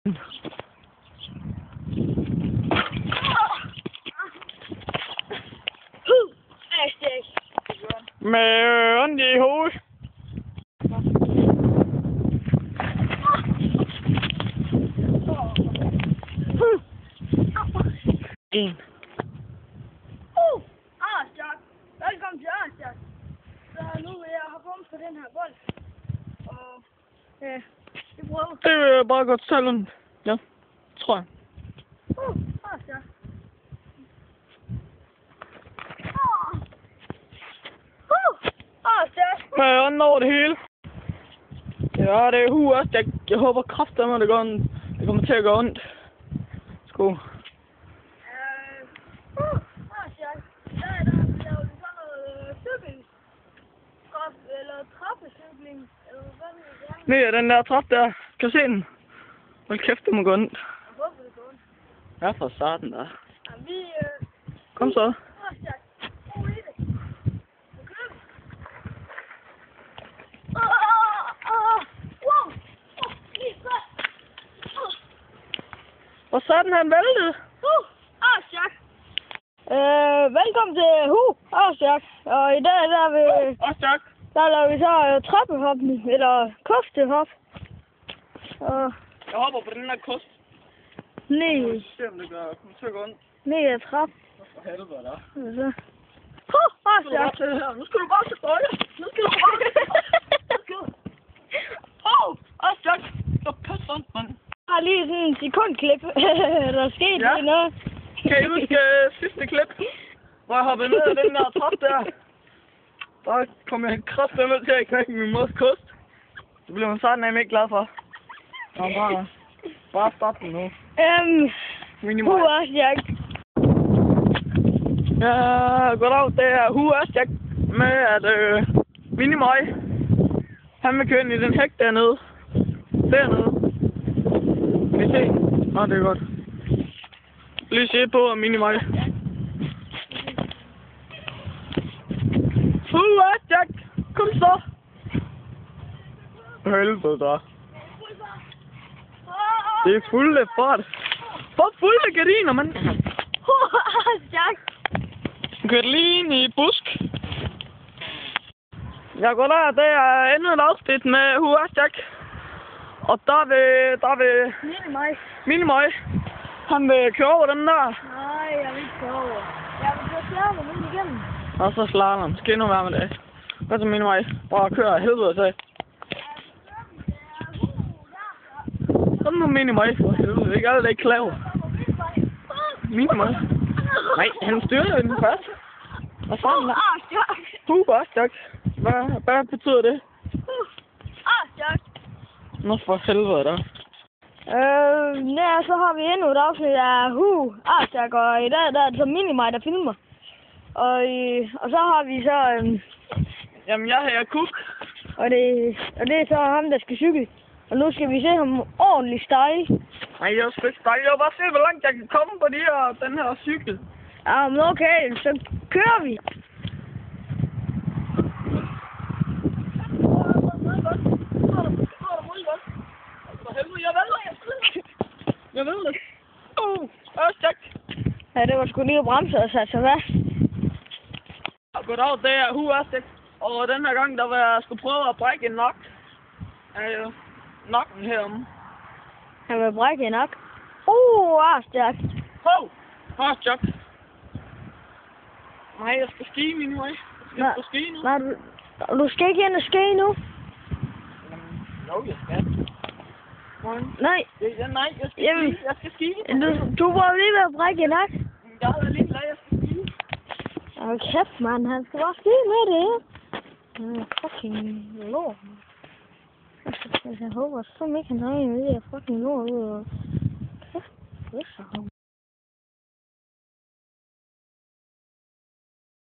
Med ondt i hovedet. En. Arsjak. Velkommen til Arsjak. Så nu vil jeg hoppe om på den her bold. Og ja, vi prøver. Det vil bare godt tage ja, tror jeg. Arsjak. Arsjak. Med ånden over det hele. Ja, det er også. Jeg håber kraftigt, at det kommer til at gå ondt. Skål. Arsjak. Der laver vi sådan noget cykling. Eller trappecykling. Eller hvad det er. Nej, den der trappe der. Kan du se den? Hold kæft, det må gå ondt. Jeg håber, det går ondt. Ja, fra starten der. Ja, vi... Kom så. Arsjak. Brug i det. Og så er den han væltet. Arsjak. Velkommen til Arsjak. Og i dag Arsjak. der laver vi så trappehop, eller kostehop. Og Jeg hopper på den der kost. ned, Se om det kommer til at gå ondt. ned ad trap. For helvede der. Så. Arsjak. Nu skal du bare til støjle. Nu skal du bare. Arsjak. Så pisse ondt, mand. Jeg har lige sådan en sekundklip. Der er sket lige noget. Kan I huske sidste klip? Hvor jeg hoppede ned af den der trap der. Der kom jeg kraftedeme til at knække min mors kost. Det bliver man sådan nemlig ikke glad for. Nå, bare stop den nu. Arsjak. Ja, goddag, det er Arsjak med at Minimøj. Han vil køre ind i den hæk dernede. Dernede. Kan I se? Nå, det er godt. Lige se på Minimøj. Arsjak! Kom så! Helvede da. Det er fulde fart. For fulde gardiner, mand. Arsjak. Kørt lige ind i busk. Jeg går der, det er endnu et afsnit med Arsjak. Og der vil Minimøj. Han vil køre over den der. Nej, jeg vil ikke køre over. Jeg vil køre slalom ind igennem. Og så slalom. Skal endnu være med det. Hvad så Minimøj? Bare køre af helvede til. Kom nu Minimøj for helvede. Det er ikke alle, der ikke klaver. Minimøj. Nej, han styrer den først. Hvad fanden der? Arsjak. Hvad betyder det? Arsjak. Nå for helvede da. Ja, så har vi endnu et afsnit af Arsjak, og i dag der er det så Minimøj, der filmer. Og så har vi så... Jamen, jeg hedder Cook. Og det er så ham, der skal cykle. Og nu skal vi se ham ordentligt stege. Nej, jeg skal ikke stege. Jeg vil bare se, hvor langt jeg kan komme på den her cykel. Ja, men okay, så kører vi. Jeg ved det. Arsjak. Ja, det var sgu lige at bremse og sætte sig fast. Goddag, det er Arsjak. Og den her gang, der var jeg skulle prøve at brække en nok. Nokken heromme. Han vil brække en nok. Arsjak. Arsjak. Nej, jeg skal ski min vej. Jeg skal ski nu. Nej, du skal ikke ind og ski nu. Jo, jeg skal. Nej. Nej, jeg skal ski. Jeg skal ski. Du var lige ved at brække en nok. Jeg er lidt glad, jeg skal ski. Åh, kæft, mand. Han skal bare ski med det. Fucking lort. Jeg håber så ikke, han har en af de fucking lort ud. Kæft, det er så